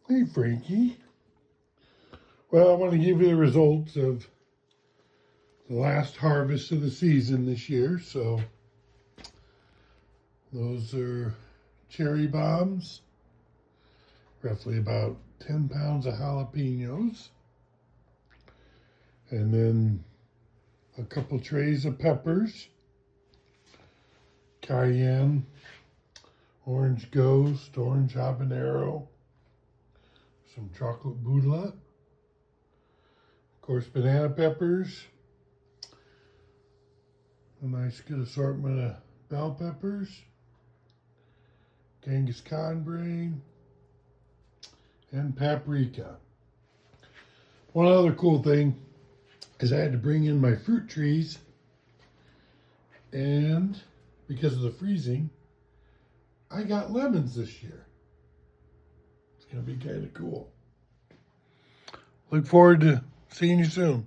Hey, Frankie. Well, I want to give you the results of the last harvest of the season this year. So those are cherry bombs, roughly about 10 pounds of jalapenos, and then a couple trays of peppers, cayenne, orange ghost, orange habanero, some chocolate boudin, of course, banana peppers, a nice good assortment of bell peppers, Genghis Khan brain, and paprika. One other cool thing is I had to bring in my fruit trees, and because of the freezing, I got lemons this year. It's going to be kind of cool. Look forward to seeing you soon.